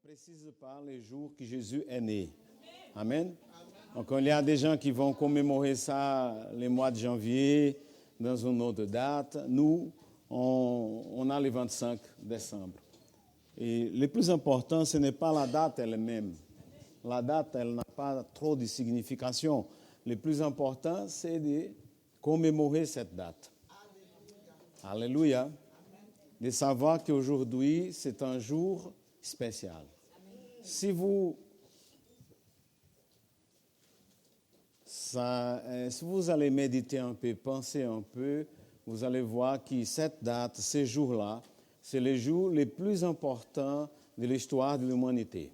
précise pas les jours que Jésus est né. Amen. Donc il y a des gens qui vont commémorer ça les mois de janvier, dans une autre date. Nous, on a le 25 décembre. Et le plus important, ce n'est pas la date elle-même. La date, elle n'a pas trop de signification. Le plus important, c'est de commémorer cette date. Alléluia. De savoir qu'aujourd'hui, c'est un jour spécial. Si vous allez méditer un peu, penser un peu, vous allez voir que cette date, ces jours-là, c'est les jours les plus importants de l'histoire de l'humanité.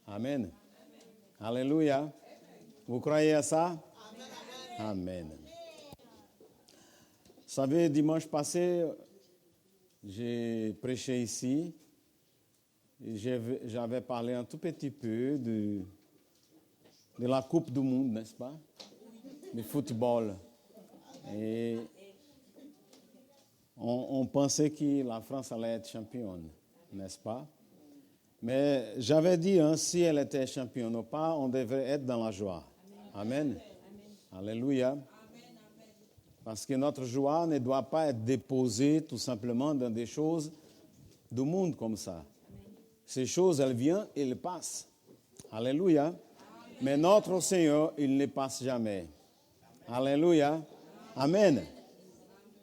Amen. Alléluia. Vous croyez à ça? Amen. Vous savez, dimanche passé, j'ai prêché ici. J'avais parlé un tout petit peu de la Coupe du Monde, n'est-ce pas? Du football. Et on pensait que la France allait être championne, n'est-ce pas? Mais j'avais dit, si elle était championne ou pas, on devrait être dans la joie. Amen. Alléluia. Parce que notre joie ne doit pas être déposée tout simplement dans des choses du monde comme ça. Ces choses, elles viennent et elles passent. Alléluia. Mais notre Seigneur, il ne passe jamais. Alléluia. Amen.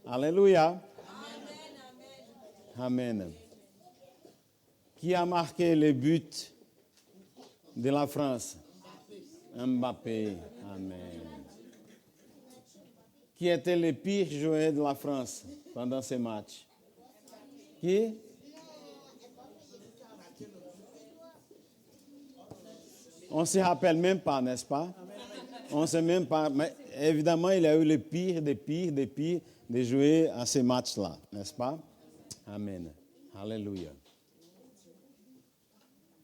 Alléluia. Amen. Qui a marqué le but de la France? Mbappé. Amen. Qui était le pire joueur de la France pendant ce match? Qui? On ne se rappelle même pas, n'est-ce pas? On ne sait même pas. Mais évidemment, il a eu le pire des pires de jouer à ce match-là, n'est-ce pas? Amen. Alléluia.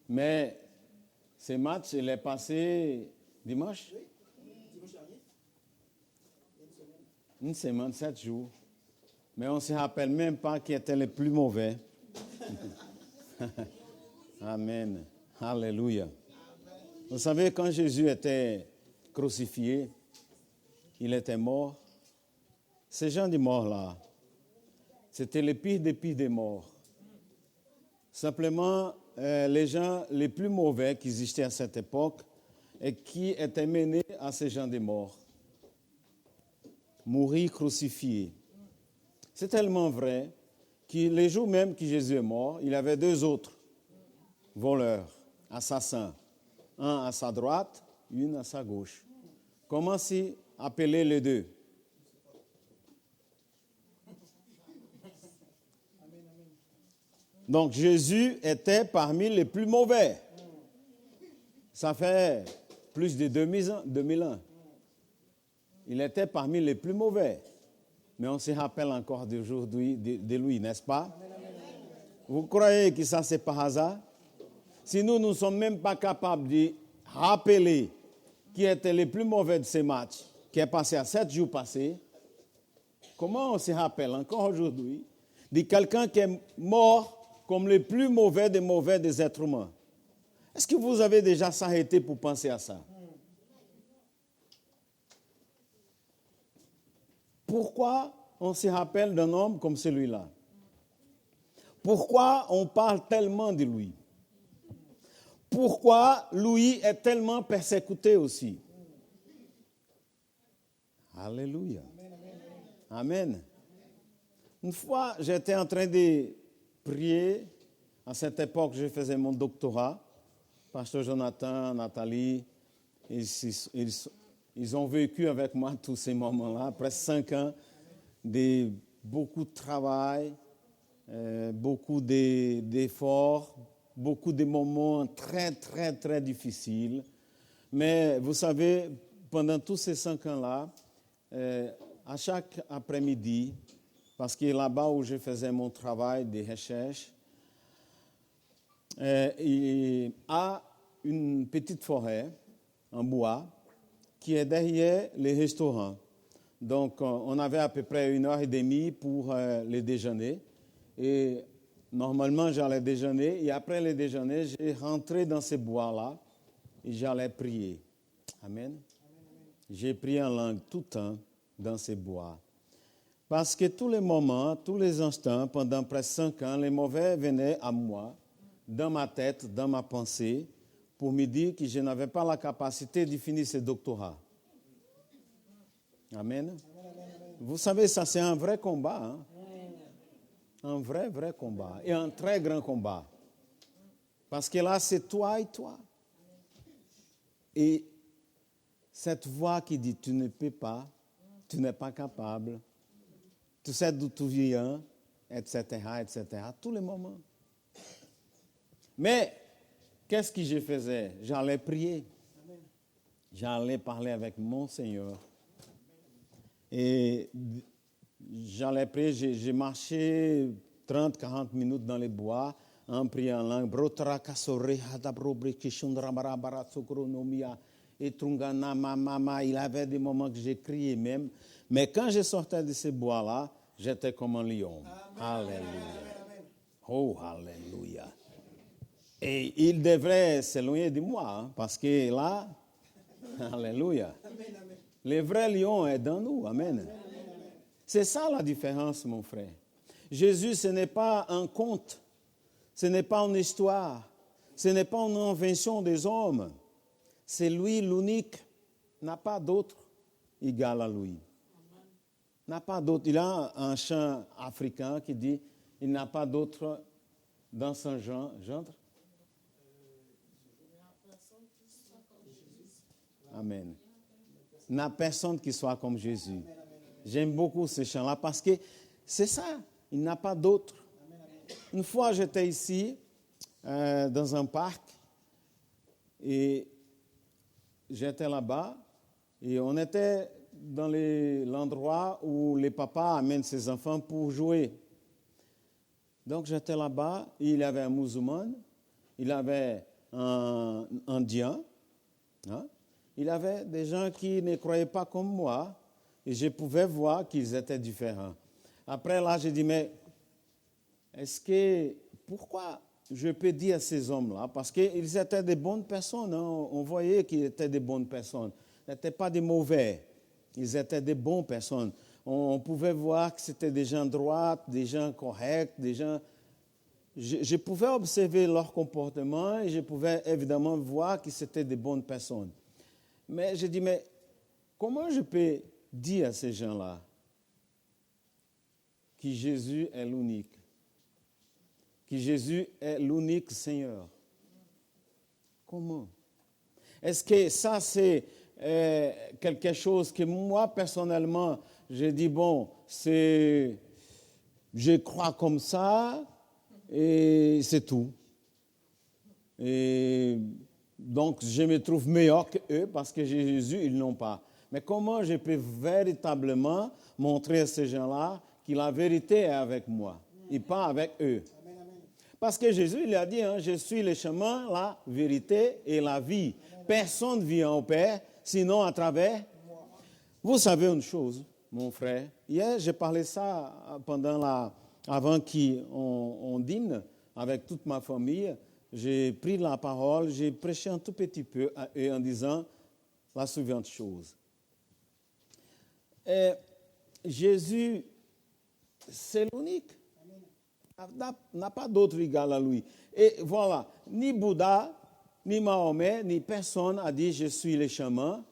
Mais ce match, il est passé dimanche? Une semaine, 7 jours. Mais on ne se rappelle même pas qui était le plus mauvais. Amen. Alléluia. Vous savez, quand Jésus était crucifié, il était mort. Ces gens de morts-là, c'était le pire des morts. Simplement, les gens les plus mauvais qui existaient à cette époque et qui étaient menés à ces gens de morts. Mourir crucifié. C'est tellement vrai que les jours même que Jésus est mort, il y avait 2 autres voleurs, assassins. Un à sa droite, une à sa gauche. Comment s'y appeler les 2? Donc Jésus était parmi les plus mauvais. Ça fait plus de 2000 ans. Il était parmi les plus mauvais. Mais on se rappelle encore d'aujourd'hui de lui, n'est-ce pas? Vous croyez que ça c'est par hasard? Si nous ne sommes même pas capables de rappeler qui était le plus mauvais de ces matchs, qui est passé à 7 jours passés, comment on se rappelle encore aujourd'hui de quelqu'un qui est mort comme le plus mauvais des êtres humains? Est-ce que vous avez déjà s'arrêté pour penser à ça? Pourquoi on se rappelle d'un homme comme celui-là? Pourquoi on parle tellement de lui? Pourquoi Louis est tellement persécuté aussi? Alléluia. Amen. Une fois, j'étais en train de prier. À cette époque, je faisais mon doctorat. Pasteur Jonathan, Nathalie, ils ont vécu avec moi tous ces moments-là, presque 5 ans, de beaucoup de travail, beaucoup d'efforts, beaucoup de moments très, très, très difficiles. Mais vous savez, pendant tous ces 5 ans-là, à chaque après-midi, parce que là-bas où je faisais mon travail de recherche, il y a une petite forêt en bois qui est derrière les restaurants. Donc, on avait à peu près 1h30 pour le déjeuner. Et normalement, j'allais déjeuner. Et après le déjeuner, j'ai rentré dans ces bois-là et j'allais prier. Amen. J'ai prié en langue tout le temps dans ces bois. Parce que tous les moments, tous les instants, pendant presque 5 ans, les mauvais venaient à moi, dans ma tête, dans ma pensée, pour me dire que je n'avais pas la capacité de finir ce doctorat. Amen. Vous savez, ça c'est un vrai combat. Hein? Un vrai combat. Et un très grand combat. Parce que là, c'est toi et toi. Et cette voix qui dit, tu ne peux pas, tu n'es pas capable, tu sais d'où tu viens, etc., tous les moments. Mais, qu'est-ce que je faisais? J'allais prier. J'allais parler avec mon Seigneur. Et j'allais prier, j'ai marché 30-40 minutes dans les bois en priant en langue. Il avait des moments que j'ai crié même. Mais quand je sortais de ces bois-là, j'étais comme un lion. Alléluia. Oh, alléluia. Et il devrait s'éloigner de moi, hein, parce que là, alléluia. Le vrai lion est dans nous. Amen. C'est ça la différence, mon frère. Jésus, ce n'est pas un conte, ce n'est pas une histoire, ce n'est pas une invention des hommes. C'est lui l'unique, n'a pas d'autre égal à lui. N'a pas d'autre. Il a un chant africain qui dit, il n'a pas d'autre dans son gendre. Amen. Il n'a personne qui soit comme Jésus. J'aime beaucoup ce chant-là parce que c'est ça, il n'a pas d'autre. Une fois, j'étais ici, dans un parc, et j'étais là-bas, et on était dans l'endroit où les papas amènent ses enfants pour jouer. Donc, j'étais là-bas, et il y avait un musulman, il y avait un indien, hein? Il y avait des gens qui ne croyaient pas comme moi, et je pouvais voir qu'ils étaient différents. Après, là, j'ai dit, mais pourquoi je peux dire à ces hommes-là? Parce qu'ils étaient des bonnes personnes, hein? On voyait qu'ils étaient des bonnes personnes. Ils n'étaient pas des mauvais, ils étaient des bonnes personnes. On pouvait voir que c'était des gens droits, des gens corrects, des gens... Je pouvais observer leur comportement et je pouvais évidemment voir que c'était des bonnes personnes. Mais je dis, mais comment je peux dire à ces gens-là que Jésus est l'unique, que Jésus est l'unique Seigneur? Comment? Est-ce que ça, c'est quelque chose que moi, personnellement, je dis, bon, je crois comme ça et c'est tout. Et donc, je me trouve meilleur qu'eux parce que Jésus, ils n'ont pas. Mais comment je peux véritablement montrer à ces gens-là que la vérité est avec moi et pas avec eux? Parce que Jésus, il a dit, hein, je suis le chemin, la vérité et la vie. Personne ne vient au Père, sinon à travers moi. Vous savez une chose, mon frère. Hier, j'ai parlé ça avant qu'on dîne avec toute ma famille. J'ai pris la parole, j'ai prêché un tout petit peu à eux en disant la suivante chose. Jésus, c'est l'unique. N'a pas d'autre égal à lui. Et voilà, ni Bouddha, ni Mahomet, ni personne a dit je suis le chemin,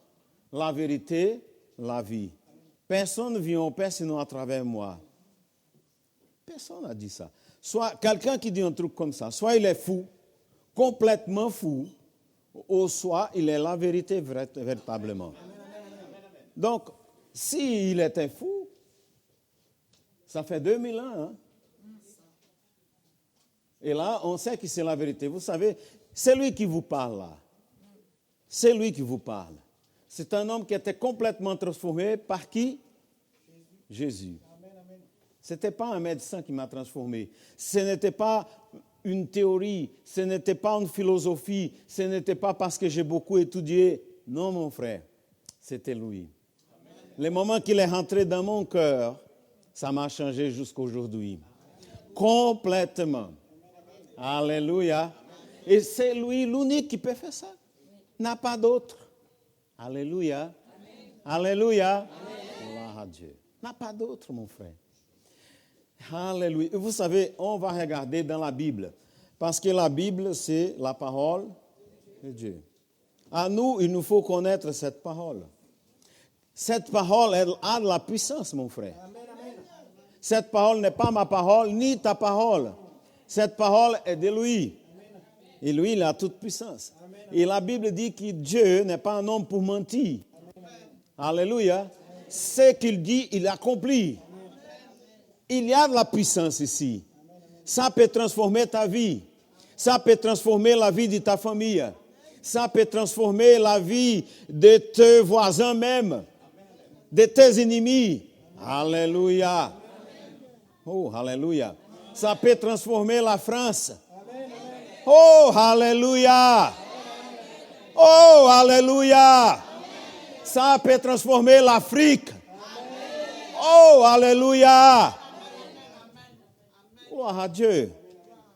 la vérité, la vie. Personne ne vient au Père sinon à travers moi. Personne n'a dit ça. Soit quelqu'un qui dit un truc comme ça, soit il est fou, complètement fou, ou soit il est la vérité véritablement. Donc, s'il était fou, ça fait 2000 ans, hein? Et là, on sait que c'est la vérité. Vous savez, c'est lui qui vous parle là. C'est lui qui vous parle. C'est un homme qui était complètement transformé par qui? Jésus. Ce n'était pas un médecin qui m'a transformé. Ce n'était pas une théorie. Ce n'était pas une philosophie. Ce n'était pas parce que j'ai beaucoup étudié. Non, mon frère. C'était lui. Le moment qu'il est rentré dans mon cœur, ça m'a changé jusqu'à aujourd'hui. Complètement. Alléluia. Et c'est lui l'unique qui peut faire ça. Il n'y a pas d'autre. Alléluia. Alléluia. Gloire à Dieu. Il n'y a pas d'autre, mon frère. Alléluia. Et vous savez, on va regarder dans la Bible. Parce que la Bible, c'est la parole de Dieu. À nous, il nous faut connaître cette parole. Cette parole, elle a de la puissance, mon frère. Cette parole n'est pas ma parole, ni ta parole. Cette parole est de lui. Et lui, il a toute puissance. Et la Bible dit que Dieu n'est pas un homme pour mentir. Alléluia. Ce qu'il dit, il accomplit. Il y a de la puissance ici. Ça peut transformer ta vie. Ça peut transformer la vie de ta famille. Ça peut transformer la vie de tes voisins même. De tes ennemis. Alléluia. Oh, alléluia. Ça peut transformer la France. Oh, alléluia. Oh, alléluia. Ça peut transformer l'Afrique. Oh, alléluia. Gloire à Dieu.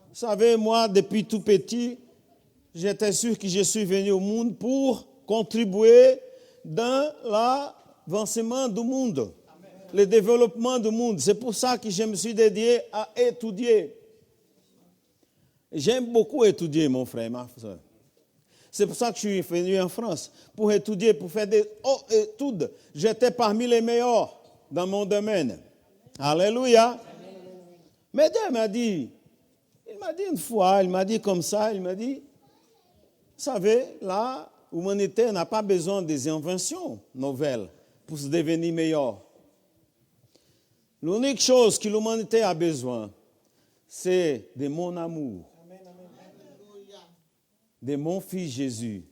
Vous savez, moi, depuis tout petit, j'étais sûr que je suis venu au monde pour contribuer dans l'avancement du monde, le développement du monde. C'est pour ça que je me suis dédié à étudier. J'aime beaucoup étudier, mon frère, ma soeur. C'est pour ça que je suis venu en France, pour étudier, pour faire des études. J'étais parmi les meilleurs dans mon domaine. Alléluia. Mais Dieu m'a dit, il m'a dit une fois, il m'a dit comme ça, il m'a dit, vous savez, l'humanité n'a pas besoin des inventions nouvelles pour se devenir meilleure. L'unique chose que l'humanité a besoin, c'est de mon amour. De mon fils Jésus.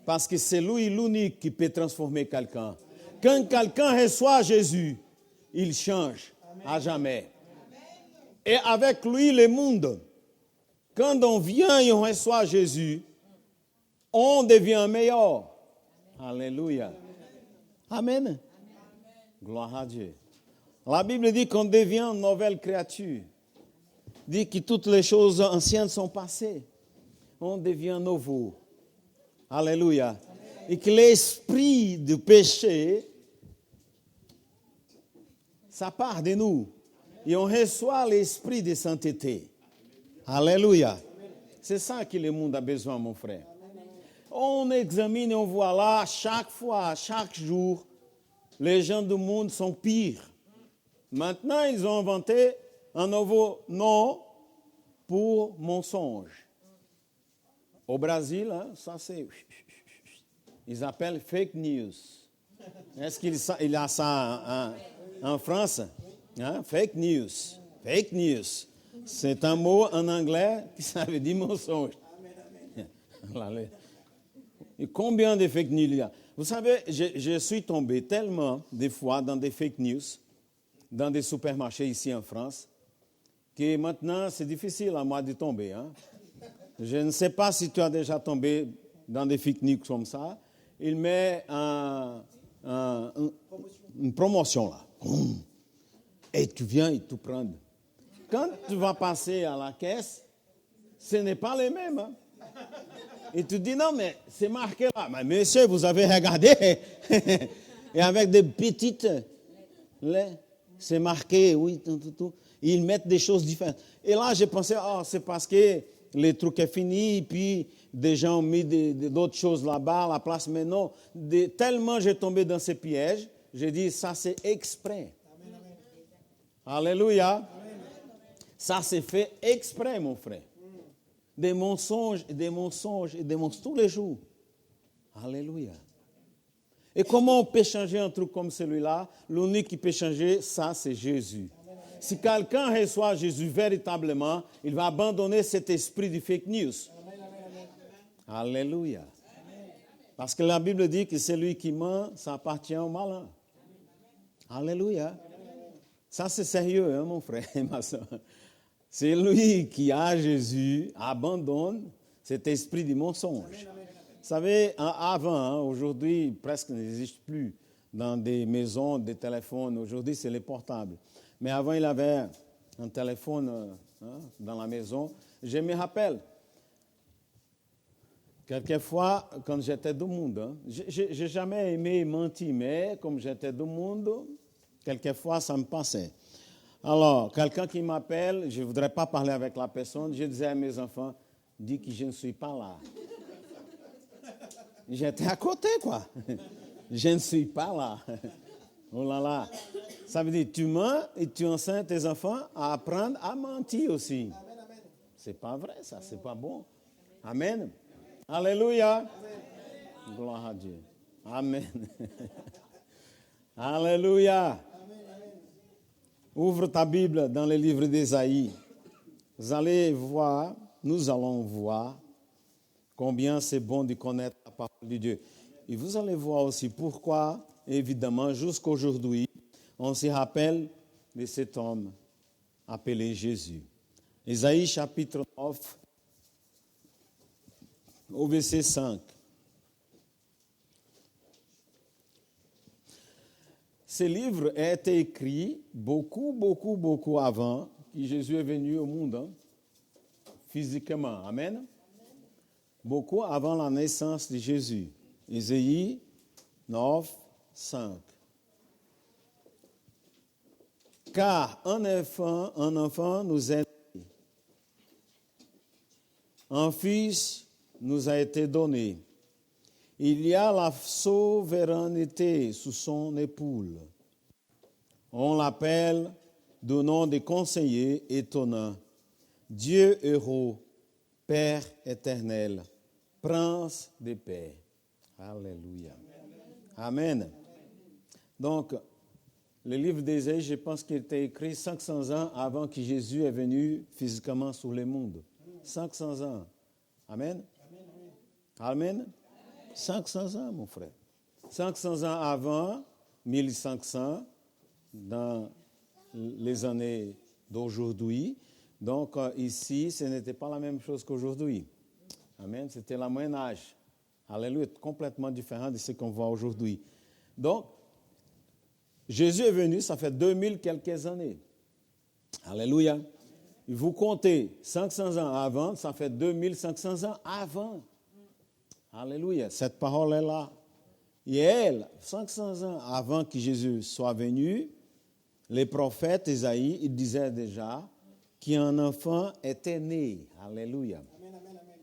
Parce que c'est lui l'unique qui peut transformer quelqu'un. Quand quelqu'un reçoit Jésus, il change à jamais. Et avec lui, le monde. Quand on vient et on reçoit Jésus, on devient meilleur. Alléluia. Amen. Gloire à Dieu. La Bible dit qu'on devient une nouvelle créature. Dit que toutes les choses anciennes sont passées. On devient nouveau. Alléluia. Amen. Et que l'esprit du péché, ça part de nous. Et on reçoit l'esprit de sainteté. Alléluia. Amen. C'est ça que le monde a besoin, mon frère. Amen. On examine et on voit là, chaque fois, chaque jour, les gens du monde sont pires. Maintenant, ils ont inventé un nouveau nom pour mensonge. Au Brésil, hein, ça c'est... Ils appellent fake news. Est-ce qu'il a ça en France? Hein? Fake news. Fake news. C'est un mot en anglais qui ça veut dire mensonge. Et combien de fake news il y a? Vous savez, je suis tombé tellement des fois dans des fake news, dans des supermarchés ici en France, que maintenant c'est difficile à moi de tomber. Hein? Je ne sais pas si tu as déjà tombé dans des fake news comme ça. Il met une promotion là. Et tu viens et tu prends. Quand tu vas passer à la caisse, ce n'est pas les mêmes. Hein? Et tu dis non, mais c'est marqué là. Mais monsieur, vous avez regardé. Et avec des petites lettres, c'est marqué, oui, tout. Ils mettent des choses différentes. Et là, j'ai pensé, c'est parce que le truc est fini, puis des gens ont mis d'autres choses là-bas à la place. Mais non, tellement j'ai tombé dans ces pièges, j'ai dit, ça c'est exprès. Amen. Alléluia. Amen. Ça c'est fait exprès, mon frère. Des mensonges, et des mensonges, et des mensonges tous les jours. Alléluia. Et comment on peut changer un truc comme celui-là? L'unique qui peut changer, ça c'est Jésus. Si quelqu'un reçoit Jésus véritablement, il va abandonner cet esprit de fake news. Amen. Alléluia. Amen. Parce que la Bible dit que celui qui ment, ça appartient au malin. Alléluia. Amen. Ça, c'est sérieux, hein, mon frère et ma soeur. C'est lui qui a Jésus, abandonne cet esprit de mensonge. Amen. Vous savez, avant, hein, aujourd'hui, presque n'existe plus dans des maisons, des téléphones. Aujourd'hui, c'est les portables. Mais avant, il y avait un téléphone dans la maison. Je me rappelle, quelquefois, quand j'étais du monde, je n'ai jamais aimé mentir, mais comme j'étais du monde, quelquefois, ça me passait. Alors, quelqu'un qui m'appelle, je ne voudrais pas parler avec la personne, je disais à mes enfants, dis que je ne suis pas là. J'étais à côté, quoi. Je ne suis pas là. Oh là là. Ça veut dire, tu mens et tu enseignes tes enfants à apprendre à mentir aussi. Amen, amen. C'est pas vrai, ça, c'est pas bon. Amen. Alléluia. Amen. Gloire à Dieu. Amen. Alléluia. Ouvre ta Bible dans le livre d'Ésaïe. Vous allez voir, nous allons voir combien c'est bon de connaître la parole de Dieu. Et vous allez voir aussi pourquoi, évidemment, jusqu'aujourd'hui, on se rappelle de cet homme appelé Jésus. Ésaïe chapitre 9, au verset 5. Ce livre a été écrit beaucoup avant que Jésus est venu au monde, physiquement. Amen. Beaucoup avant la naissance de Jésus. Ésaïe 9, 5. Car un enfant nous est né, un fils nous a été donné. Il y a la souveraineté sous son épaule. On l'appelle du nom de conseiller étonnant, Dieu héros, Père éternel, Prince de paix. Alléluia. Amen. Donc, le livre d'Ésaïe, je pense qu'il était écrit 500 ans avant que Jésus est venu physiquement sur le monde. 500 ans. Amen. Amen. 500 ans, mon frère. 500 ans avant, 1500, dans les années d'aujourd'hui. Donc, ici, ce n'était pas la même chose qu'aujourd'hui. Amen. C'était le Moyen Âge. Alléluia. Complètement différent de ce qu'on voit aujourd'hui. Donc, Jésus est venu, ça fait 2000 quelques années. Alléluia. Et vous comptez 500 ans avant, ça fait 2500 ans avant. Alléluia. Cette parole est là. Et elle, 500 ans avant que Jésus soit venu, les prophètes Ésaïe, ils disaient déjà qu'un enfant était né. Alléluia. Amen, amen, amen.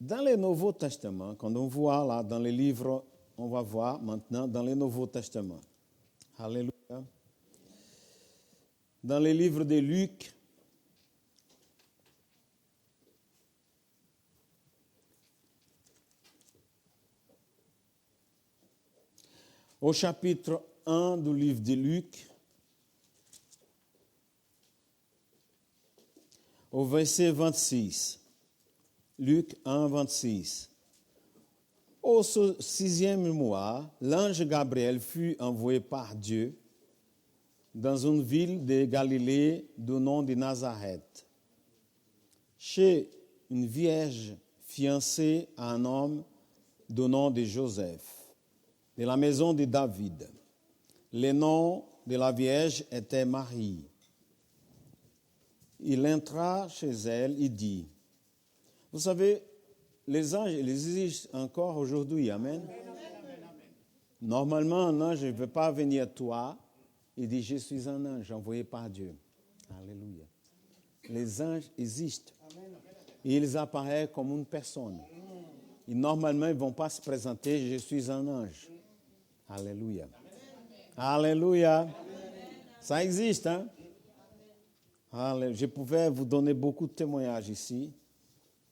Dans le Nouveau Testament, quand on voit là dans les livres, on va voir maintenant dans le Nouveau Testament. Alléluia. Dans les livres de Luc, au chapitre 1 du livre de Luc, au verset 26. Luc 1, 26. Au 6e mois, l'ange Gabriel fut envoyé par Dieu dans une ville de Galilée du nom de Nazareth, chez une vierge fiancée à un homme du nom de Joseph, de la maison de David. Le nom de la vierge était Marie. Il entra chez elle et dit, vous savez, les anges, ils existent encore aujourd'hui, amen. Normalement, un ange ne veut pas venir à toi, il dit, je suis un ange envoyé par Dieu. Alléluia. Les anges existent. Et ils apparaissent comme une personne. Et normalement, ils ne vont pas se présenter, je suis un ange. Alléluia. Alléluia. Ça existe, hein? Alléluia. Je pouvais vous donner beaucoup de témoignages ici,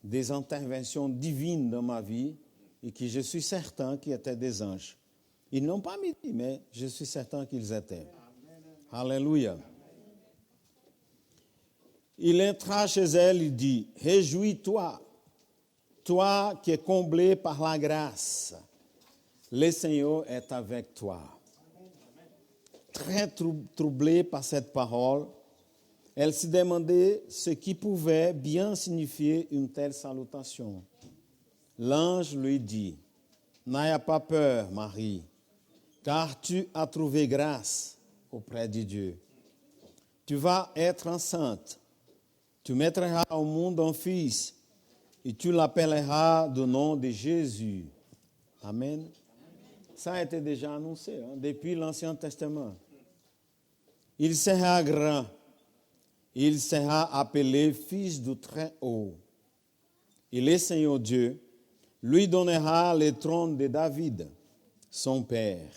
des interventions divines dans ma vie, et que je suis certain qu'ils étaient des anges. Ils n'ont pas mis, mais je suis certain qu'ils étaient. Alléluia. Il entra chez elle, il dit, réjouis-toi, toi qui es comblé par la grâce. Le Seigneur est avec toi. Très troublée par cette parole, elle se demandait ce qui pouvait bien signifier une telle salutation. L'ange lui dit, n'aie pas peur, Marie, car tu as trouvé grâce auprès de Dieu. tu vas être enceinte. Tu mettras au monde un fils et tu l'appelleras du nom de Jésus. Amen. Ça a été déjà annoncé depuis l'Ancien Testament. Il sera grand. Il sera appelé Fils du Très-Haut. Et le Seigneur Dieu lui donnera le trône de David, son père.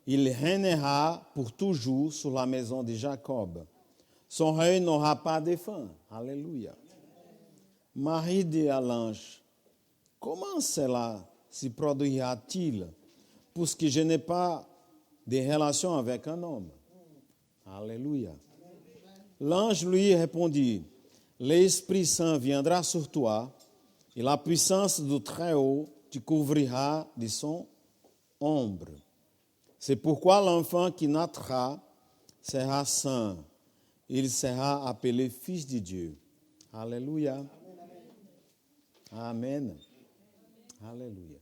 Il régnera pour toujours sur la maison de Jacob. Son règne n'aura pas de fin. Alléluia. Marie dit à l'ange, comment cela se produira-t-il, puisque je n'ai pas de relation avec un homme? Alléluia. L'ange lui répondit, l'Esprit Saint viendra sur toi, et la puissance du Très-Haut te couvrira de son ombre. C'est pourquoi l'enfant qui naîtra sera saint. Il sera appelé Fils de Dieu. Alléluia. Amen. Alléluia.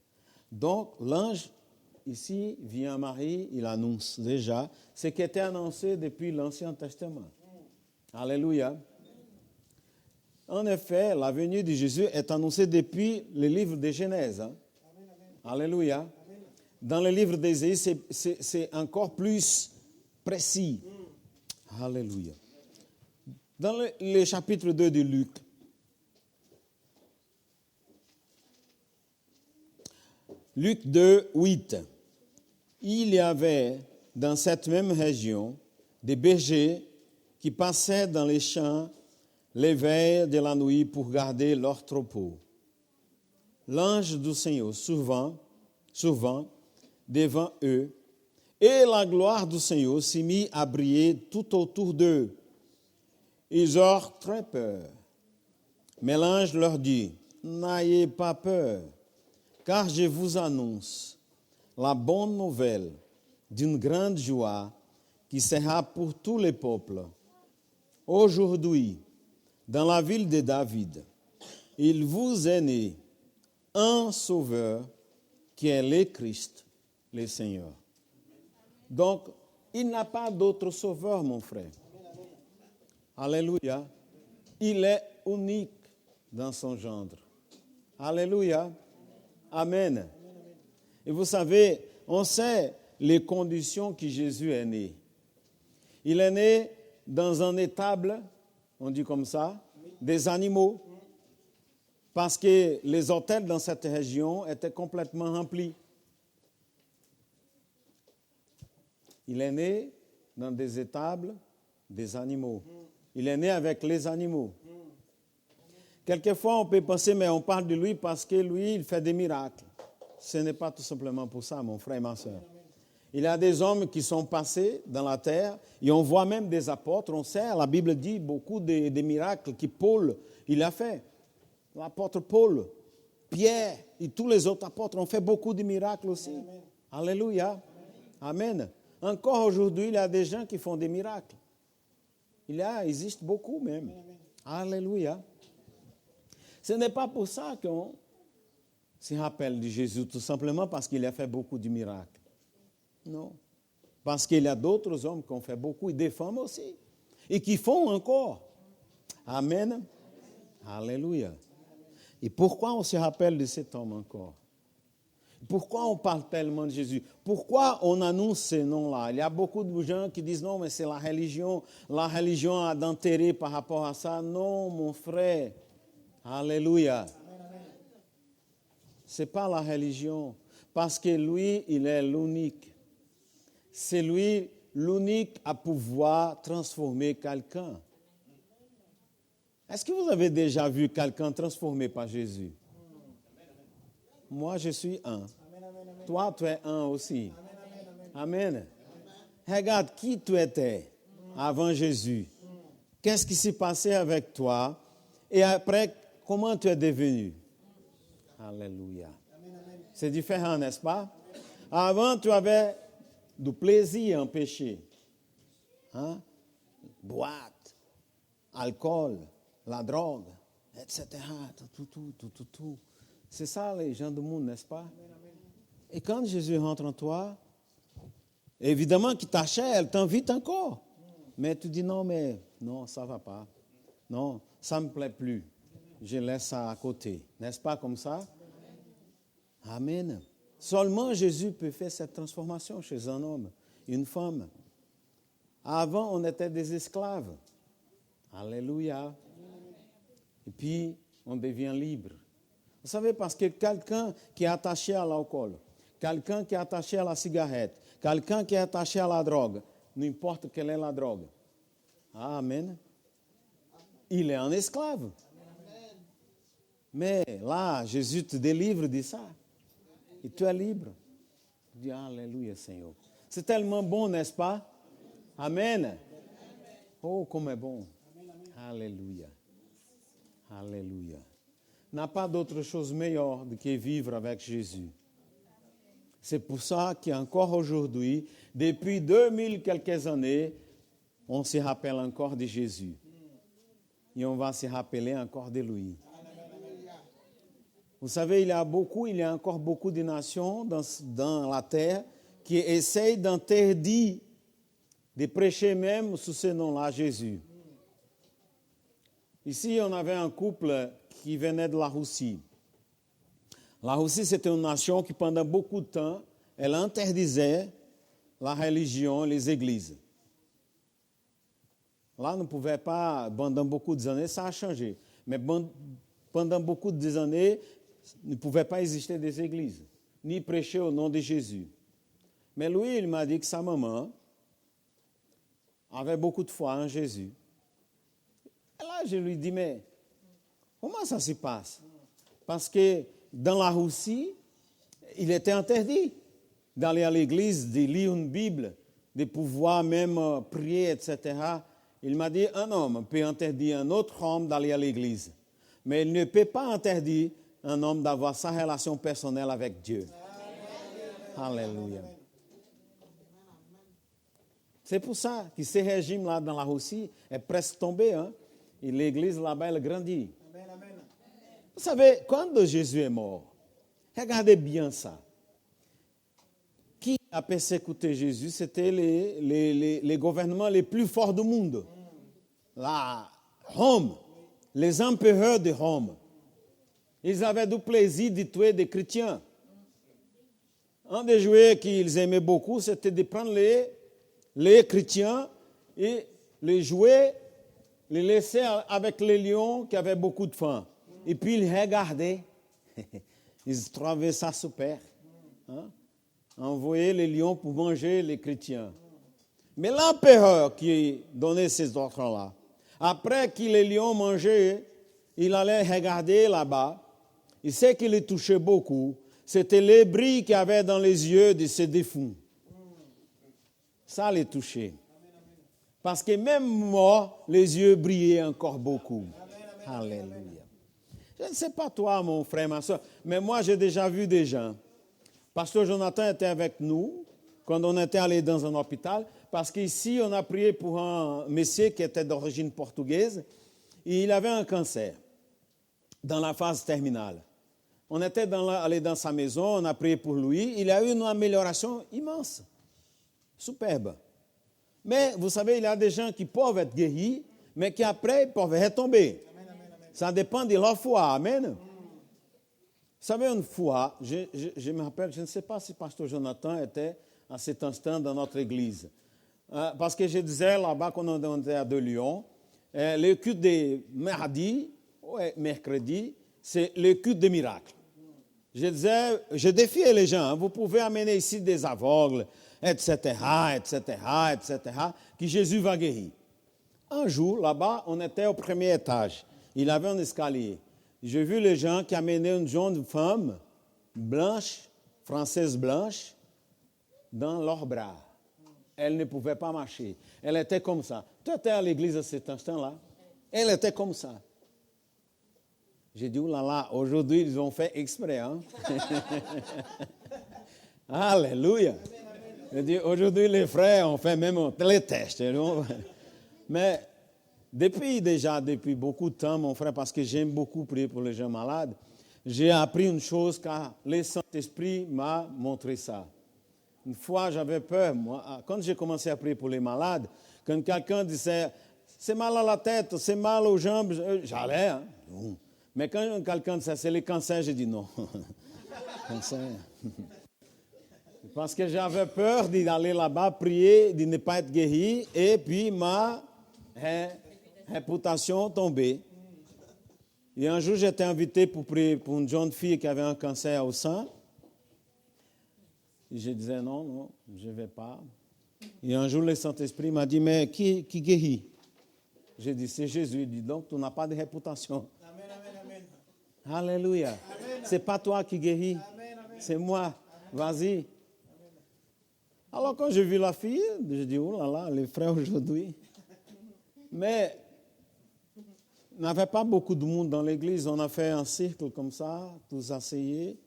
Donc, l'ange, ici, vient à Marie, il annonce déjà ce qui était annoncé depuis l'Ancien Testament. Alléluia. En effet, la venue de Jésus est annoncée depuis le livre de Genèse. Alléluia. Dans le livre d'Ésaïe, c'est encore plus précis. Alléluia. Dans le chapitre 2 de Luc, Luc 2, 8, il y avait dans cette même région des bergers qui passaient dans les champs les veilles de la nuit pour garder leurs troupeaux. L'ange du Seigneur souvent devant eux, et la gloire du Seigneur s'y mit à briller tout autour d'eux. Ils eurent très peur. Mais l'ange leur dit, n'ayez pas peur, car je vous annonce la bonne nouvelle d'une grande joie qui sera pour tous les peuples. Aujourd'hui, dans la ville de David, il vous est né un sauveur qui est le Christ, le Seigneur. Donc, il n'a pas d'autre sauveur, mon frère. Alléluia. Il est unique dans son gendre. Alléluia. Amen. Et vous savez, on sait les conditions que Jésus est né. Il est né dans un étable, on dit comme ça, des animaux, parce que les hôtels dans cette région étaient complètement remplis. Il est né dans des étables des animaux. Il est né avec les animaux. Quelquefois, on peut penser, mais on parle de lui parce que lui, il fait des miracles. Ce n'est pas tout simplement pour ça, mon frère et ma soeur. Il y a des hommes qui sont passés dans la terre et on voit même des apôtres. On sait, la Bible dit beaucoup de miracles que Paul il a fait. L'apôtre Paul, Pierre et tous les autres apôtres ont fait beaucoup de miracles aussi. Amen. Alléluia. Amen. Encore aujourd'hui, il y a des gens qui font des miracles. Il existe beaucoup même. Amen. Alléluia. Ce n'est pas pour ça qu'on se rappelle de Jésus, tout simplement parce qu'il a fait beaucoup de miracles. Non. Parce qu'il y a d'autres hommes qui ont fait beaucoup, et des femmes aussi, et qui font encore. Amen. Alléluia. Et pourquoi on se rappelle de cet homme encore? Pourquoi on parle tellement de Jésus? Pourquoi on annonce ces noms-là? Il y a beaucoup de gens qui disent non, mais c'est la religion a d'intérêt par rapport à ça. Non, mon frère. Alléluia. Ce n'est pas la religion, parce que lui, il est l'unique. C'est lui l'unique à pouvoir transformer quelqu'un. Est-ce que vous avez déjà vu quelqu'un transformé par Jésus? Moi, je suis un. Toi, tu es un aussi. Amen. Regarde qui tu étais avant Jésus. Qu'est-ce qui s'est passé avec toi? Et après, comment tu es devenu? Alléluia. C'est différent, n'est-ce pas? Avant, tu avais du plaisir en péché. Boîte, alcool, la drogue, etc. Tout. C'est ça les gens du monde, n'est-ce pas? Et quand Jésus rentre en toi, évidemment qu'il t'achète, elle t'invite encore. Mais tu dis non, mais non, ça ne va pas. Non, ça ne me plaît plus. Je laisse ça à côté. N'est-ce pas comme ça? Amen. Seulement Jésus peut faire cette transformation chez un homme, une femme. Avant, on était des esclaves. Alléluia. Et puis, on devient libre. Vous savez, parce que quelqu'un qui est attaché à l'alcool, quelqu'un qui est attaché à la cigarette, quelqu'un qui est attaché à la drogue, n'importe quelle est la drogue. Amen. Il est un esclave. Mais là, Jésus te délivre de ça. Et tu es libre. Tu dis, Alléluia, Seigneur. C'est tellement bon, n'est-ce pas? Amen. Oh, comme est bon. Alléluia. Alléluia. Il n'y a pas d'autre chose meilleure que vivre avec Jésus. C'est pour ça qu'encore aujourd'hui, depuis 2000 quelques années, on se rappelle encore de Jésus. Et on va se rappeler encore de lui. Vous savez, il y a encore beaucoup de nations dans la terre qui essayent d'interdire de prêcher même sous ce nom-là, Jésus. Ici, on avait un couple qui venait de la Russie. La Russie, c'était une nation qui, pendant beaucoup de temps, elle interdisait la religion, les églises. Là, on ne pouvait pas, pendant beaucoup d'années, ça a changé. Mais pendant beaucoup d'années, il ne pouvait pas exister des églises, ni prêcher au nom de Jésus. Mais lui, il m'a dit que sa maman avait beaucoup de foi en Jésus. Et là, je lui dis, mais comment ça se passe? Parce que dans la Russie, il était interdit d'aller à l'église, de lire une Bible, de pouvoir même prier, etc. Il m'a dit, un homme peut interdire un autre homme d'aller à l'église, mais il ne peut pas interdire un homme d'avoir sa relation personnelle avec Dieu. Alléluia. C'est pour ça que ce régime-là dans la Russie est presque tombé. Hein? Et l'église là-bas, elle grandit. Vous savez, quand Jésus est mort, regardez bien ça. Qui a persécuté Jésus? C'était les gouvernements les plus forts du monde. La Rome, les empereurs de Rome. Ils avaient du plaisir de tuer des chrétiens. Un des jouets qu'ils aimaient beaucoup, c'était de prendre les chrétiens et les jouer, les laisser avec les lions qui avaient beaucoup de faim. Et puis ils regardaient. Ils trouvaient ça super. Hein? Envoyer les lions pour manger les chrétiens. Mais l'empereur qui donnait ces ordres-là, après que les lions mangeaient, il allait regarder là-bas. Et ce qui les touchait beaucoup, c'était les bris qu'il y avait dans les yeux de ces défunts. Ça les touchait. Parce que même moi, les yeux brillaient encore beaucoup. Alléluia. Je ne sais pas toi, mon frère, ma soeur, mais moi, j'ai déjà vu des gens. Pasteur Jonathan était avec nous quand on était allé dans un hôpital, parce qu'ici, on a prié pour un monsieur qui était d'origine portugaise, et il avait un cancer dans la phase terminale. On était allé dans sa maison, on a prié pour lui, il a eu une amélioration immense, superbe. Mais vous savez, il y a des gens qui peuvent être guéris, mais qui après peuvent retomber. Ça dépend de leur foi. Amen. Vous savez, une fois, je me rappelle, je ne sais pas si Pasteur Jonathan était à cet instant dans notre église. Parce que je disais là-bas, quand on était à De Lyon, le culte de mardi, mercredi, c'est le culte des miracles. Je disais, je défiais les gens, vous pouvez amener ici des aveugles, etc., que Jésus va guérir. Un jour, là-bas, on était au premier étage. Il avait un escalier. J'ai vu les gens qui amenaient une jeune femme blanche, française blanche, dans leurs bras. Elle ne pouvait pas marcher. Elle était comme ça. Tu étais à l'église à cet instant-là. Elle était comme ça. J'ai dit, oulala, aujourd'hui, ils ont fait exprès. Hein? Alléluia. J'ai dit, aujourd'hui, les frères ont fait même un télétest. Mais depuis beaucoup de temps, mon frère, parce que j'aime beaucoup prier pour les gens malades, j'ai appris une chose car le Saint-Esprit m'a montré ça. Une fois, j'avais peur. Moi, quand j'ai commencé à prier pour les malades, Quand quelqu'un disait, c'est mal à la tête, c'est mal aux jambes, j'allais. Hein. Mais quand quelqu'un disait, c'est les cancers, j'ai dit non. Cancer. Parce que j'avais peur d'aller là-bas prier, de ne pas être guéri, et puis ma réputation tombée. Et un jour, j'étais invité pour prier pour une jeune fille qui avait un cancer au sein. Et je disais non, je ne vais pas. Et un jour, le Saint-Esprit m'a dit, mais qui guérit? J'ai dit, c'est Jésus. Il dit, donc, tu n'as pas de réputation. Amen, amen, amen. Alléluia. Ce n'est pas toi qui guéris, c'est moi. Vas-y. Alors, quand j'ai vu la fille, je dis, oh là là, les frères aujourd'hui. Mais il n'y avait pas beaucoup de monde dans l'église. On a fait un cercle comme ça, tous asseyés.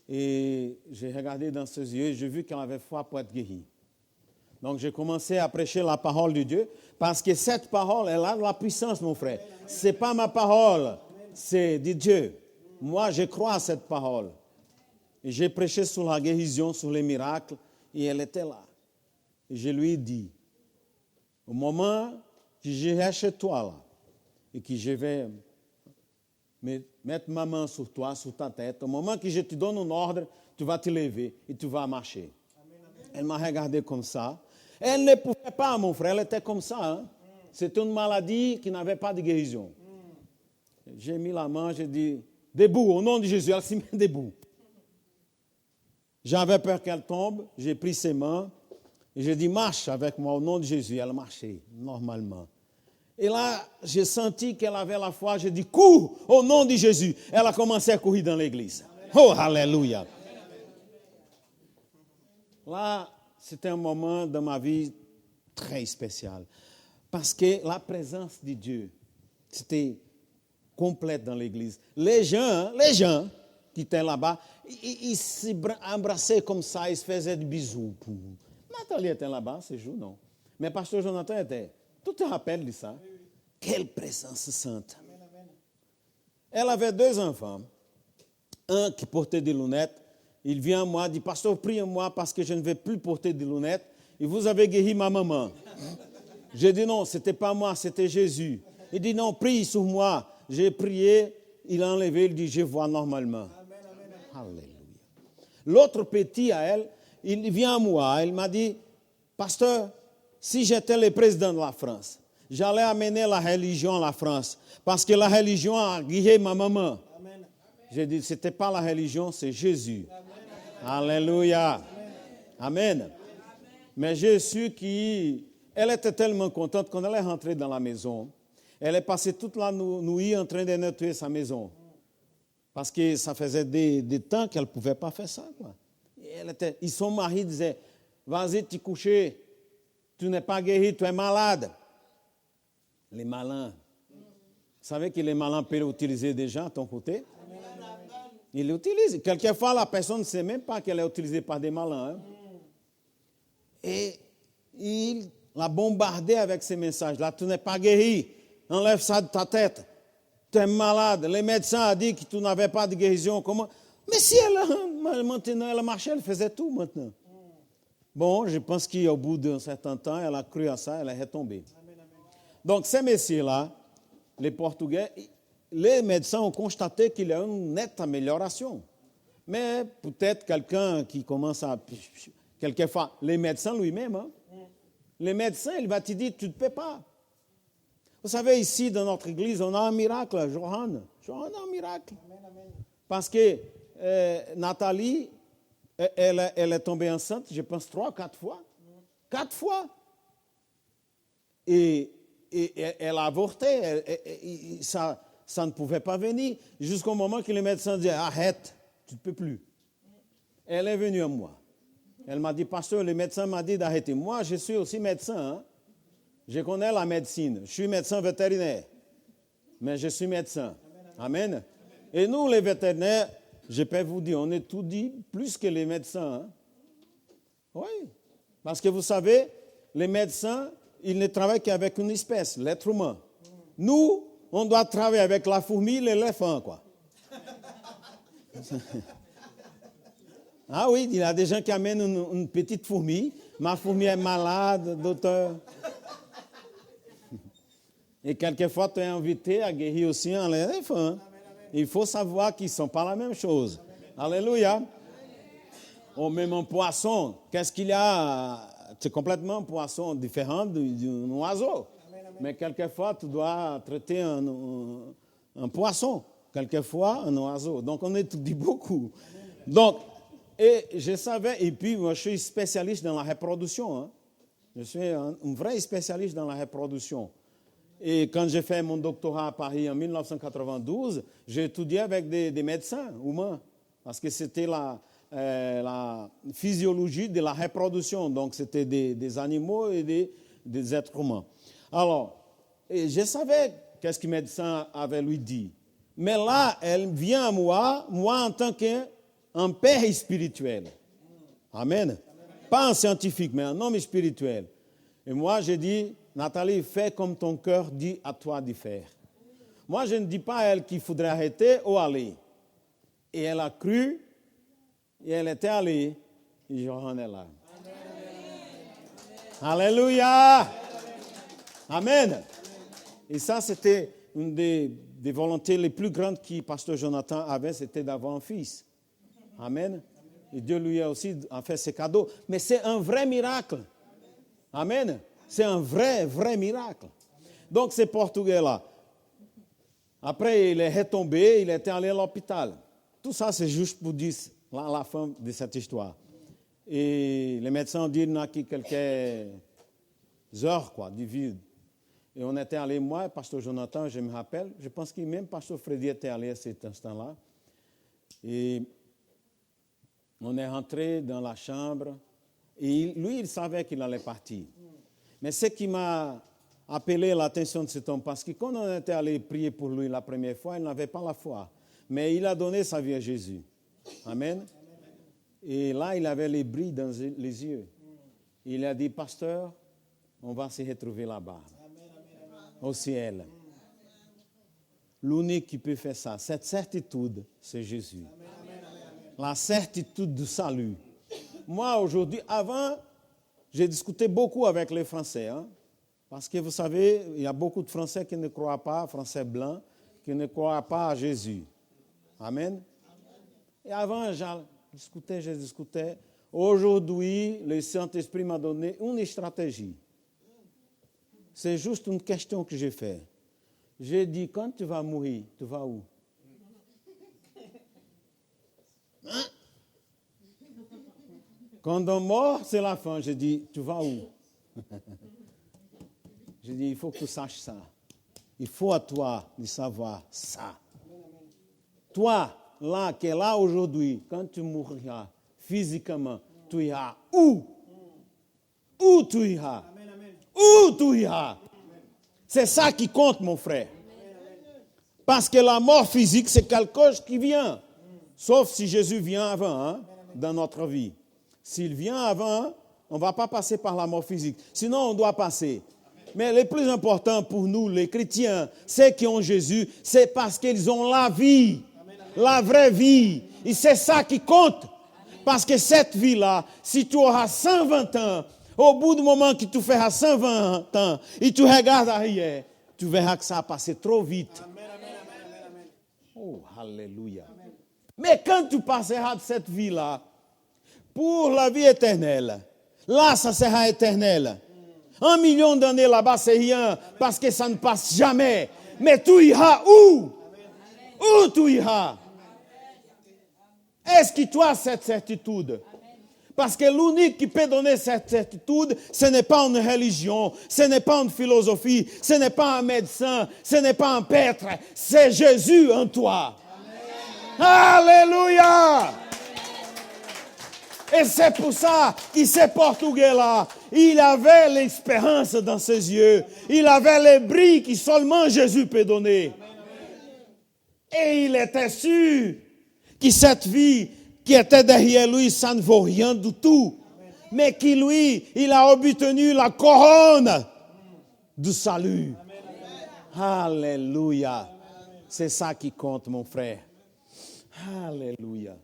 Et j'ai regardé dans ses yeux, j'ai vu qu'elle avait foi pour être guérie. Donc, j'ai commencé à prêcher la parole de Dieu, parce que cette parole, elle a de la puissance, mon frère. Ce n'est pas ma parole, c'est de Dieu. Moi, je crois à cette parole. Et j'ai prêché sur la guérison, sur les miracles, et elle était là. Et je lui ai dit, au moment que j'irai chez toi, là, et que je vais mettre ma main sur toi, sur ta tête, au moment que je te donne un ordre, tu vas te lever et tu vas marcher. Elle m'a regardé comme ça. Elle ne pouvait pas, mon frère, elle était comme ça. Hein? C'était une maladie qui n'avait pas de guérison. J'ai mis la main, j'ai dit, debout, au nom de Jésus, elle s'est mise debout. J'avais peur qu'elle tombe, j'ai pris ses mains, et j'ai dit, marche avec moi au nom de Jésus. Elle marchait normalement. Et là, j'ai senti qu'elle avait la foi, j'ai dit, cours au nom de Jésus. Elle a commencé à courir dans l'église. Oh, alléluia. Là, c'était un moment dans ma vie très spécial. Parce que la présence de Dieu, c'était complète dans l'église. Les gens qui étaient là-bas, ils s'embrassaient comme ça, ils se faisaient des bisous. Nathalie était là-bas ce jour, non. Mais Pasteur Jonathan était. Tu te rappelles de ça? Quelle présence sainte. Elle avait 2 enfants. Un qui portait des lunettes. Il vient à moi, dit, pasteur, priez-moi parce que je ne vais plus porter des lunettes. Et vous avez guéri ma maman. J'ai dit non, ce n'était pas moi, c'était Jésus. Il dit non, prie sur moi. J'ai prié, il a enlevé, il dit, je vois normalement. Alléluia. L'autre petit à elle, il vient à moi, il m'a dit, pasteur, si j'étais le président de la France, j'allais amener la religion à la France. Parce que la religion a guéri ma maman. J'ai dit, ce n'était pas la religion, c'est Jésus. Amen. Alléluia. Amen. Amen. Mais j'ai su qu'elle était tellement contente quand elle est rentrée dans la maison. Elle est passée toute la nuit en train de nettoyer sa maison. Parce que ça faisait des temps qu'elle ne pouvait pas faire ça. Quoi. Et son mari disait, vas-y, tu coucher, tu n'es pas guéri, tu es malade. Les malins. Vous savez que les malins peuvent utiliser des gens à ton côté? Il l'utilise. Quelquefois, la personne ne sait même pas qu'elle est utilisée par des malins. Hein? Et il l'a bombardée avec ces messages-là. Tu n'es pas guéri. Enlève ça de ta tête. Tu es malade. Les médecins ont dit que tu n'avais pas de guérison. Comment? Mais si maintenant, elle marchait, elle faisait tout maintenant. Bon, je pense qu'au bout d'un certain temps, elle a cru à ça, elle est retombée. Donc, ces messieurs-là, les Portugais, les médecins ont constaté qu'il y a une nette amélioration. Mais peut-être quelqu'un qui commence à... Quelquefois, les médecins lui-même, hein, les médecins, il va te dire, tu ne peux pas. Vous savez, ici, dans notre église, on a un miracle, Johan a un miracle. Parce que Nathalie, elle est tombée enceinte, je pense, 3 ou 4 fois. 4 fois. Et elle a avorté. Ça ne pouvait pas venir. Jusqu'au moment que les médecins disaient, arrête, tu ne peux plus. Elle est venue à moi. Elle m'a dit, pasteur, le médecin m'a dit d'arrêter. Moi, je suis aussi médecin. Hein? Je connais la médecine. Je suis médecin vétérinaire. Mais je suis médecin. Amen. Et nous, les vétérinaires, je peux vous dire, on étudie plus que les médecins. Hein? Oui. Parce que vous savez, les médecins, ils ne travaillent qu'avec une espèce, l'être humain. Nous, on doit travailler avec la fourmi et l'éléphant, quoi. Ah oui, il y a des gens qui amènent une petite fourmi. Ma fourmi est malade, docteur. Et quelquefois, tu es invité à guérir aussi un éléphant. Il faut savoir qu'ils ne sont pas la même chose. Alléluia. Ou même un poisson. Qu'est-ce qu'il y a? C'est complètement un poisson différent d'un oiseau. Mais quelquefois, tu dois traiter un poisson. Quelquefois, un oiseau. Donc, on étudie beaucoup. Donc, et je savais, et puis moi, je suis spécialiste dans la reproduction. Hein. Je suis un vrai spécialiste dans la reproduction. Et quand j'ai fait mon doctorat à Paris en 1992, j'ai étudié avec des médecins humains, parce que c'était la physiologie de la reproduction. Donc, c'était des animaux et des êtres humains. Alors, et je savais qu'est-ce que le médecin avait lui dit. Mais là, elle vient à moi en tant qu'un père spirituel. Amen. Pas un scientifique, mais un homme spirituel. Et moi, j'ai dit, Nathalie, fais comme ton cœur dit à toi de faire. Moi, je ne dis pas à elle qu'il faudrait arrêter ou aller. Et elle a cru, et elle était allée, et je en ai là. Alléluia. Amen. Et ça, c'était une des volontés les plus grandes que Pasteur Jonathan avait, c'était d'avoir un fils. Amen. Et Dieu lui a aussi fait ses cadeaux. Mais c'est un vrai miracle. Amen. C'est un vrai miracle. Donc, ce Portugais-là, après, il est retombé, il était allé à l'hôpital. Tout ça, c'est juste pour dire la fin de cette histoire. Et les médecins ont dit qu'il n'y a que quelques heures, de vie. Et on était allé, moi, Pasteur Jonathan, je me rappelle, je pense que même Pasteur Freddy était allé à cet instant-là. Et on est rentré dans la chambre. Et lui, il savait qu'il allait partir. Mais ce qui m'a appelé l'attention de cet homme, parce que quand on était allé prier pour lui la première fois, il n'avait pas la foi. Mais il a donné sa vie à Jésus. Amen. Et là, il avait les bris dans les yeux. Il a dit, pasteur, on va se retrouver là-bas, au ciel. L'unique qui peut faire ça, cette certitude, c'est Jésus. La certitude du salut. Moi, aujourd'hui, avant, j'ai discuté beaucoup avec les Français. Hein, parce que vous savez, il y a beaucoup de Français qui ne croient pas, Français blancs, qui ne croient pas à Jésus. Amen. Et avant, je discutais. Aujourd'hui, le Saint-Esprit m'a donné une stratégie. C'est juste une question que j'ai faite. J'ai dit, quand tu vas mourir, tu vas où? Hein? Quand on mort, c'est la fin. J'ai dit, tu vas où? J'ai dit, il faut que tu saches ça. Il faut à toi de savoir ça. Toi, là, qui est là aujourd'hui, quand tu mourras physiquement, tu iras où? Où tu iras? Où tu iras? C'est ça qui compte, mon frère. Parce que la mort physique, c'est quelque chose qui vient. Sauf si Jésus vient avant, dans notre vie. S'il vient avant, on ne va pas passer par la mort physique. Sinon, on doit passer. Mais le plus important pour nous, les chrétiens, ceux qui ont Jésus, c'est parce qu'ils ont la vie, la vraie vie. Et c'est ça qui compte. Parce que cette vie-là, si tu auras 120 ans, au bout du moment que tu feras 120 ans, et tu regardes arrière, tu verras que ça a passé trop vite. Oh, alléluia. Mais quand tu passeras de cette vie-là, pour la vie éternelle, là, ça sera éternel. 1 million d'années là-bas, c'est rien, parce que ça ne passe jamais. Mais tu iras où? Où tu iras? Est-ce que tu as cette certitude? Parce que l'unique qui peut donner cette certitude, ce n'est pas une religion, ce n'est pas une philosophie, ce n'est pas un médecin, ce n'est pas un prêtre, c'est Jésus en toi. Amen. Alléluia! Et c'est pour ça que ce Portugais-là, il avait l'espérance dans ses yeux. Il avait les bris que seulement Jésus peut donner. Et il était sûr que cette vie qui était derrière lui, ça ne vaut rien du tout. Mais que lui, il a obtenu la couronne du salut. Alléluia. C'est ça qui compte, mon frère. Alléluia.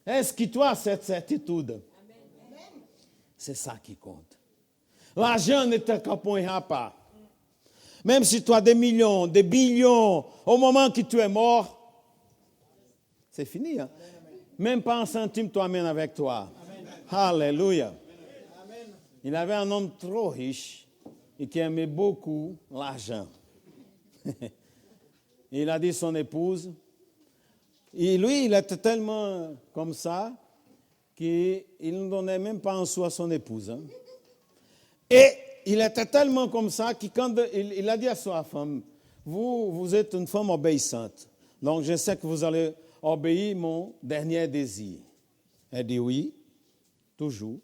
Est-ce que tu as cette certitude? C'est ça qui compte. L'argent ne t'accompagnera pas. Même si tu as des millions, des billions, au moment que tu es mort, c'est fini. Hein? Même pas un centime tu amènes avec toi. Alléluia. Il avait un homme trop riche et qui aimait beaucoup l'argent. Il a dit à son épouse, et lui, il était tellement comme ça qu'il ne donnait même pas un sou à son épouse. Hein. Et il était tellement comme ça que quand il a dit à sa femme, vous êtes une femme obéissante, donc je sais que vous allez obéir mon dernier désir. Elle dit oui, toujours.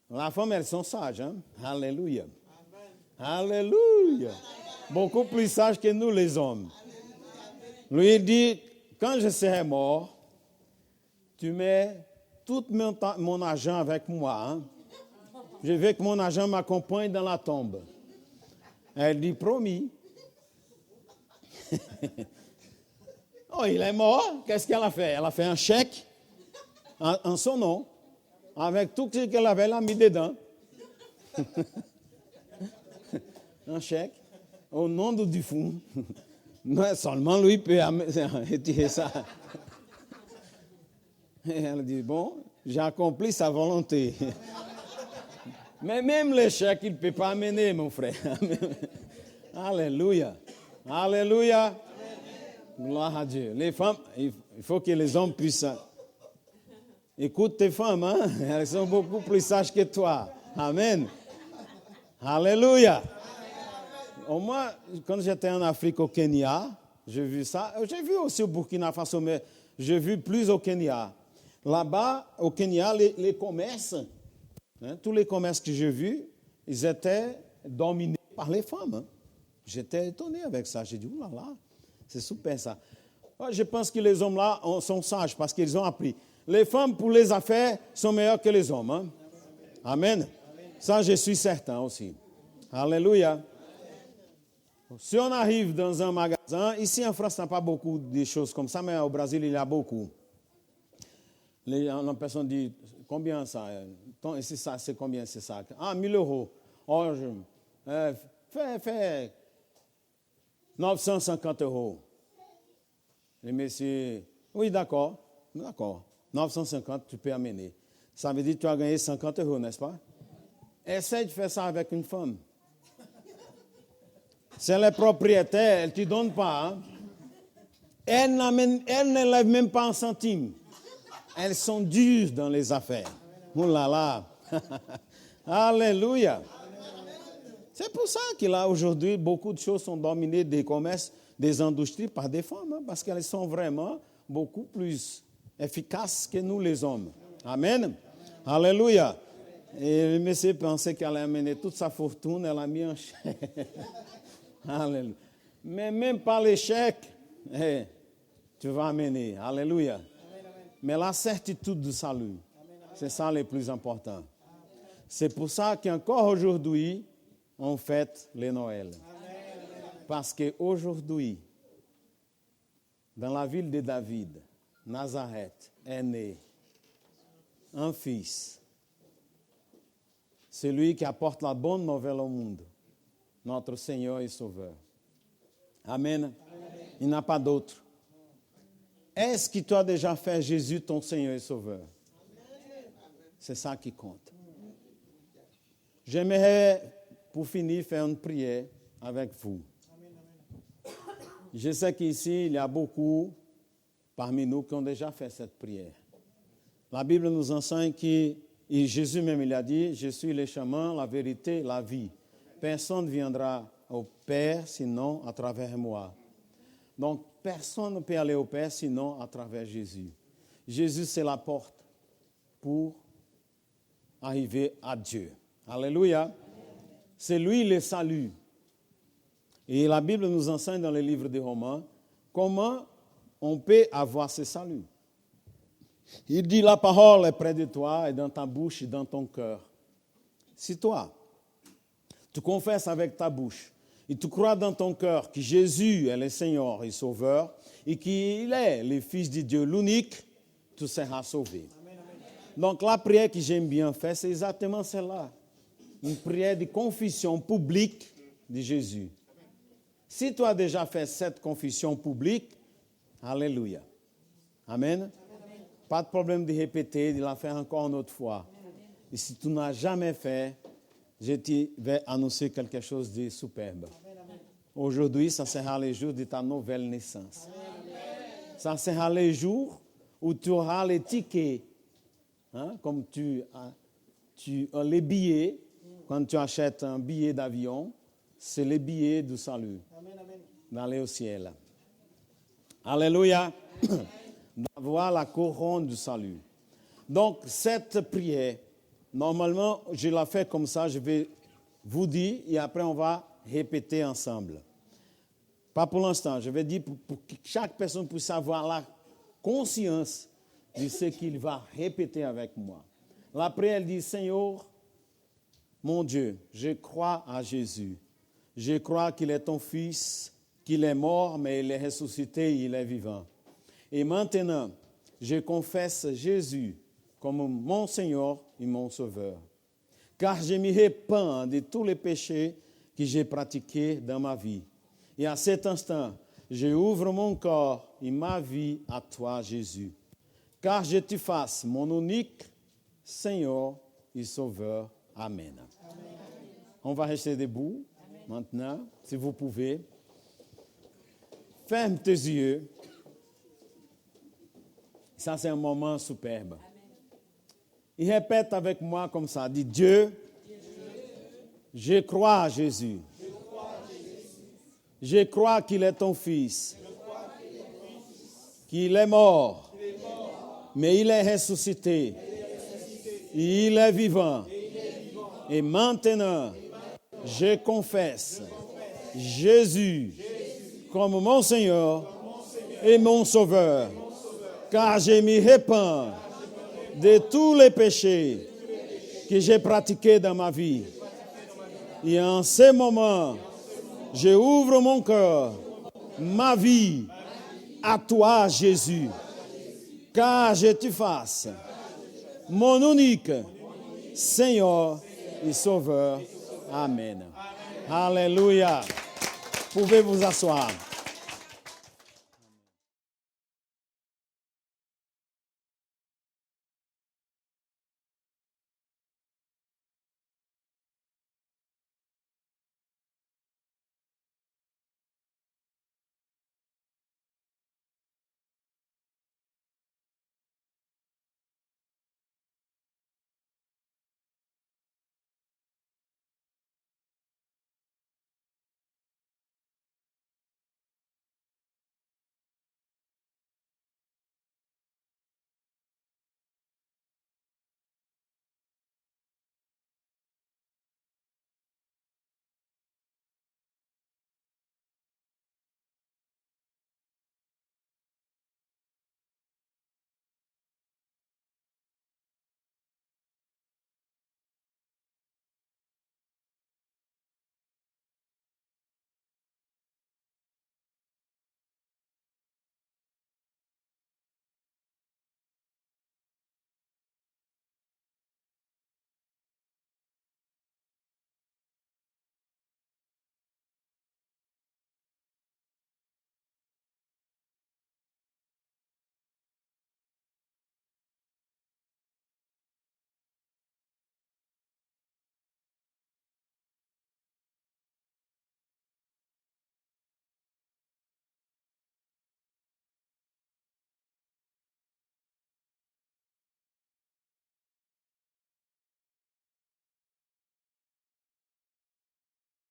La femme, elles sont sages. Hein? Alléluia. Alléluia. Beaucoup plus sages que nous les hommes. Lui dit, quand je serai mort, tu mets tout mon argent avec moi. Hein? Je veux que mon argent m'accompagne dans la tombe. Elle dit, promis. Oh, il est mort. Qu'est-ce qu'elle a fait? Elle a fait un chèque en son nom, avec tout ce qu'elle avait là mis dedans. Un chèque au nom du défunt. Non, seulement lui peut retirer ça. Et elle dit, bon, j'ai accompli sa volonté. Mais même le chèque, il ne peut pas amener, mon frère. Alléluia. Alléluia. Gloire à Dieu. Les femmes, il faut que les hommes puissent... Écoute tes femmes, hein? Elles sont beaucoup plus sages que toi. Amen. Alléluia. Au moins, quand j'étais en Afrique, au Kenya, j'ai vu ça. J'ai vu aussi au Burkina Faso, mais j'ai vu plus au Kenya. Là-bas, au Kenya, les commerces, hein, tous les commerces que j'ai vus, ils étaient dominés par les femmes. Hein. J'étais étonné avec ça. J'ai dit, oulala, c'est super ça. Ouais, je pense que les hommes-là sont sages parce qu'ils ont appris. Les femmes, pour les affaires, sont meilleures que les hommes. Hein. Amen. Ça, je suis certain aussi. Alléluia. Si on arrive dans un magasin, ici en France, il n'y a pas beaucoup de choses comme ça, mais au Brésil, il y a beaucoup. Les personnes disent, combien ça? Ici, ça, c'est combien c'est ça? Ah, 1 000 euros. Oh, fais 950 euros. Les messieurs, oui, d'accord. 950, tu peux amener. Ça veut dire que tu as gagné 50 euros, n'est-ce pas? Essaye de faire ça avec une femme. C'est la propriétaire, elle ne te donne pas. Hein? Elle ne lève même pas un centime. Elles sont dures dans les affaires. Oh là là. Alléluia. C'est pour ça qu'il y a aujourd'hui, beaucoup de choses sont dominées des commerces, des industries par des femmes, hein, parce qu'elles sont vraiment beaucoup plus efficaces que nous les hommes. Amen. Alléluia. Et le monsieur pensait qu'elle allait amener toute sa fortune, elle a mis un chèque. Alléluia. Mais même pas les chèques, tu vas amener. Alléluia. Mais la certitude du salut, c'est ça le plus important. C'est pour ça qu'encore aujourd'hui, on fête les Noëls. Parce qu'aujourd'hui, dans la ville de David, Nazareth, est né un fils. Celui qui apporte la bonne nouvelle au monde. Notre Seigneur et Sauveur. Amen. Amen. Il n'y a pas d'autre. Est-ce que tu as déjà fait Jésus ton Seigneur et Sauveur? C'est ça qui compte. J'aimerais, pour finir, faire une prière avec vous. Je sais qu'ici, il y a beaucoup parmi nous qui ont déjà fait cette prière. La Bible nous enseigne que, et Jésus même il a dit, je suis le chemin, la vérité, la vie. Personne ne viendra au Père sinon à travers moi. Donc, personne ne peut aller au Père sinon à travers Jésus. Jésus, c'est la porte pour arriver à Dieu. Alléluia. C'est lui le salut. Et la Bible nous enseigne dans le livre des Romains comment on peut avoir ce salut. Il dit, la parole est près de toi et dans ta bouche et dans ton cœur. Si toi, tu confesses avec ta bouche et tu crois dans ton cœur que Jésus est le Seigneur et Sauveur et qu'il est le Fils de Dieu, l'unique, tu seras sauvé. Amen, amen. Donc la prière que j'aime bien faire, c'est exactement celle-là. Une prière de confession publique de Jésus. Si tu as déjà fait cette confession publique, alléluia. Amen. Pas de problème de répéter, de la faire encore une autre fois. Et si tu n'as jamais fait, je te vais annoncer quelque chose de superbe. Aujourd'hui, ça sera le jour de ta nouvelle naissance. Ça sera le jour où tu auras les tickets, comme tu as les billets, quand tu achètes un billet d'avion, c'est les billets du salut, d'aller au ciel. Alléluia. D'avoir la couronne du salut. Donc, cette prière, normalement, je la fais comme ça, je vais vous dire, et après on va répéter ensemble. Pas pour l'instant, je vais dire pour que chaque personne puisse avoir la conscience de ce qu'il va répéter avec moi. La prière dit, Seigneur, mon Dieu, je crois à Jésus. Je crois qu'il est ton Fils, qu'il est mort, mais il est ressuscité, il est vivant. Et maintenant, je confesse Jésus comme mon Seigneur et mon Sauveur. Car je me repens de tous les péchés que j'ai pratiqués dans ma vie. Et à cet instant, je ouvre mon corps et ma vie à toi, Jésus. Car je te fasse mon unique Seigneur et Sauveur. Amen. Amen. On va rester debout maintenant, si vous pouvez. Ferme tes yeux. Ça, c'est un moment superbe. Et répète avec moi comme ça. Dis, Dieu, je crois à Jésus. Je crois qu'il est ton Fils. Qu'il est mort. Mais il est ressuscité. Et il est vivant. Et maintenant, je confesse Jésus comme mon Seigneur et mon Sauveur. Car je me repens de tous les péchés que j'ai pratiqués dans ma vie. Et en ce moment, je ouvre mon cœur, ma vie, à toi, Jésus. Car je te fasse mon unique Seigneur et Sauveur. Amen. Alléluia. Pouvez vous asseoir.